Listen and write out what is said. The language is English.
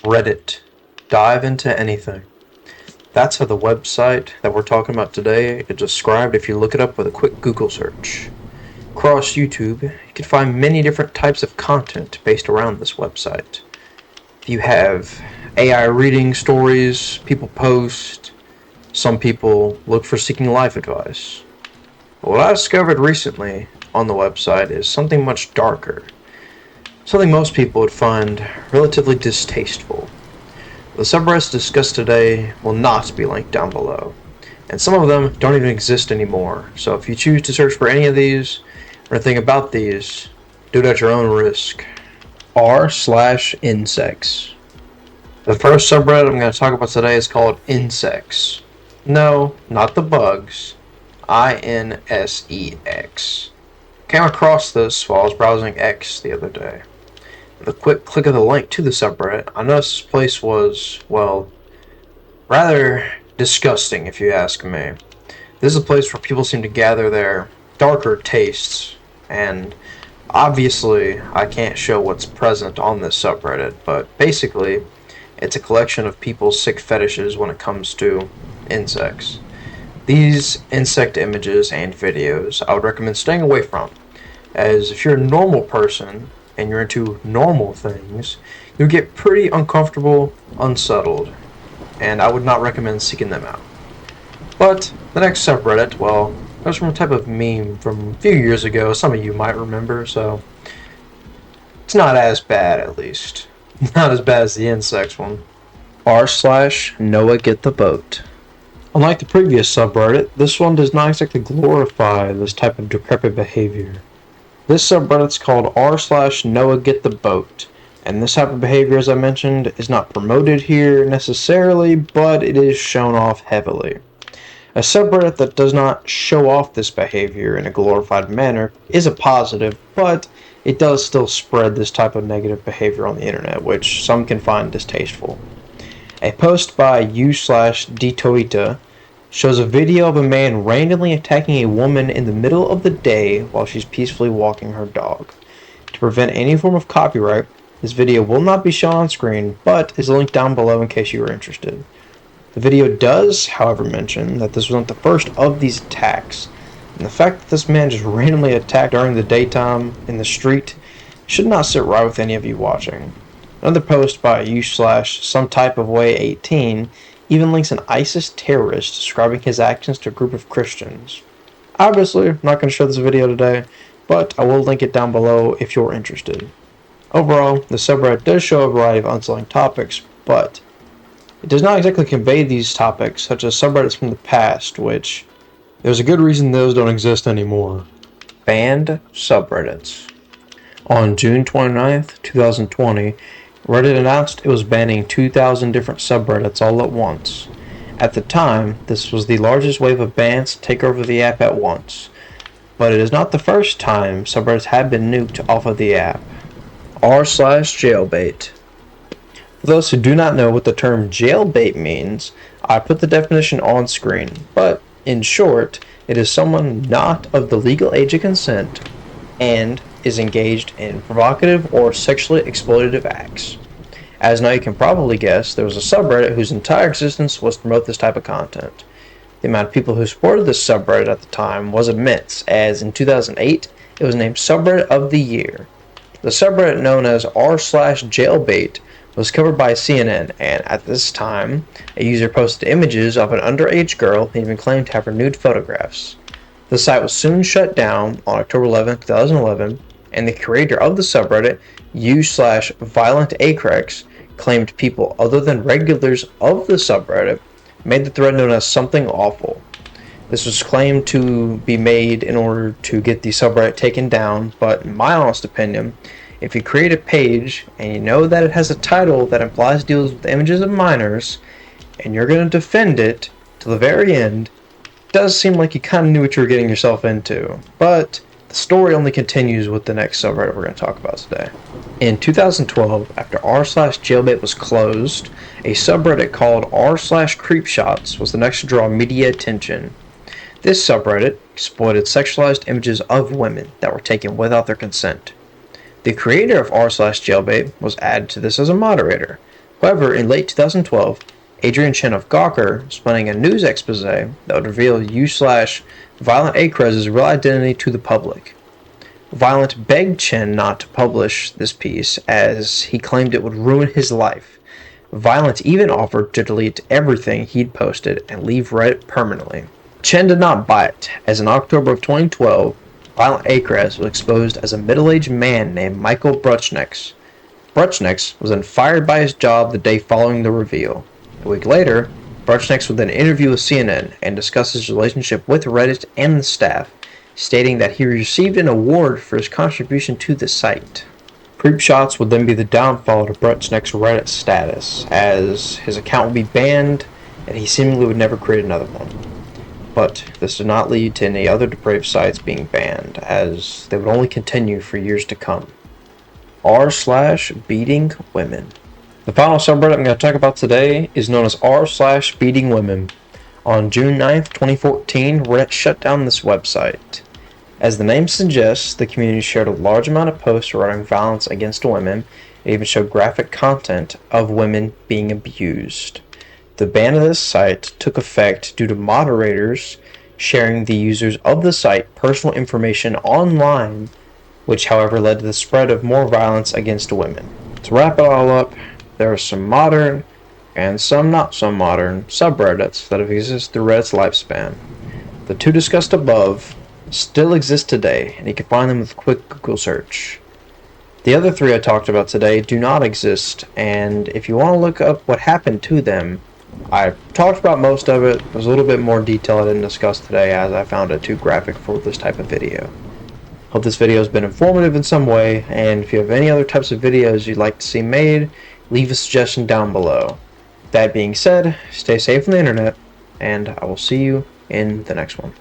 Reddit. Dive into anything. That's how the website that we're talking about today is described if you look it up with a quick Google search. Across YouTube, you can find many different types of content based around this website. You have AI reading stories people post. Some people look for seeking life advice. But what I discovered recently on the website is something much darker. Something most people would find relatively distasteful. The subreddits discussed today will not be linked down below, and some of them don't even exist anymore, so if you choose to search for any of these, or anything about these, do it at your own risk. r/insects. The first subreddit I'm going to talk about today is called Insects. No, not the bugs. INSEX. Came across this while I was browsing X the other day. With a quick click of the link to the subreddit, I noticed this place was, well, rather disgusting if you ask me. This is a place where people seem to gather their darker tastes, and obviously I can't show what's present on this subreddit, but basically it's a collection of people's sick fetishes when it comes to insects. These insect images and videos I would recommend staying away from, as if you're a normal person and you're into normal things, you'll get pretty uncomfortable, unsettled, and I would not recommend seeking them out. But the next subreddit, well, that was from a type of meme from a few years ago, some of you might remember, so it's not as bad, at least. Not as bad as the insects one. r/Noah Get the Boat. Unlike the previous subreddit, this one does not exactly glorify this type of decrepit behavior. This subreddit's called r/Noah Get the Boat, and this type of behavior, as I mentioned, is not promoted here necessarily, but it is shown off heavily. A subreddit that does not show off this behavior in a glorified manner is a positive, but it does still spread this type of negative behavior on the internet, which some can find distasteful. A post by u/detoita shows a video of a man randomly attacking a woman in the middle of the day while she's peacefully walking her dog. To prevent any form of copyright, this video will not be shown on screen, but is linked down below in case you are interested. The video does, however, mention that this wasn't the first of these attacks, and the fact that this man just randomly attacked during the daytime in the street should not sit right with any of you watching. Another post by u/sometypeofway18 even links an ISIS terrorist describing his actions to a group of Christians. Obviously, I'm not going to show this video today, but I will link it down below if you're interested. Overall, the subreddit does show a variety of unsettling topics, but it does not exactly convey these topics, such as subreddits from the past, which there's a good reason those don't exist anymore. Banned subreddits. On June 29th, 2020, Reddit announced it was banning 2,000 different subreddits all at once. At the time, this was the largest wave of bans to take over the app at once, but it is not the first time subreddits have been nuked off of the app. r/jailbait. For those who do not know what the term jailbait means, I put the definition on screen, but in short, it is someone not of the legal age of consent and is engaged in provocative or sexually exploitative acts. As now you can probably guess, there was a subreddit whose entire existence was to promote this type of content. The amount of people who supported this subreddit at the time was immense, as in 2008, it was named Subreddit of the Year. The subreddit known as r/jailbait was covered by CNN, and at this time, a user posted images of an underage girl and even claimed to have her nude photographs. The site was soon shut down on October 11, 2011, and the creator of the subreddit, u/violentacrex, claimed people other than regulars of the subreddit made the thread known as something awful. This was claimed to be made in order to get the subreddit taken down, but in my honest opinion, if you create a page and you know that it has a title that implies deals with images of minors, and you're going to defend it to the very end, it does seem like you kind of knew what you were getting yourself into. But the story only continues with the next subreddit we're going to talk about today. In 2012, after r/jailbait was closed, a subreddit called r/creepshots was the next to draw media attention. This subreddit exploited sexualized images of women that were taken without their consent. The creator of r/jailbait was added to this as a moderator, However, in late 2012, Adrian Chen of Gawker was planning a news expose that would reveal u/Violent Acrez's real identity to the public. Violent begged Chen not to publish this piece as he claimed it would ruin his life. Violent even offered to delete everything he'd posted and leave Reddit permanently. Chen did not buy it, as in October of 2012, Violent Acrez was exposed as a middle-aged man named Michael Bruchnex. Bruchnex was then fired by his job the day following the reveal. A week later, Bruchnex would then interview with CNN and discuss his relationship with Reddit and the staff, stating that he received an award for his contribution to the site. Creep shots would then be the downfall to Bruchnex's Reddit status, as his account would be banned and he seemingly would never create another one. But this did not lead to any other depraved sites being banned, as they would only continue for years to come. r/beating women. The final subreddit I'm going to talk about today is known as r/beating women. On June 9th, 2014, Reddit shut down this website. As the name suggests, the community shared a large amount of posts regarding violence against women and even showed graphic content of women being abused. The ban of this site took effect due to moderators sharing the users of the site personal information online, which however led to the spread of more violence against women. To wrap it all up, there are some modern and some not so modern subreddits that have existed through Reddit's lifespan. The two discussed above still exist today, and you can find them with a quick Google search. The other three I talked about today do not exist, and if you want to look up what happened to them, I talked about most of it. There's a little bit more detail I didn't discuss today as I found it too graphic for this type of video. Hope this video has been informative in some way, and if you have any other types of videos you'd like to see made, leave a suggestion down below. That being said, stay safe on the internet, and I will see you in the next one.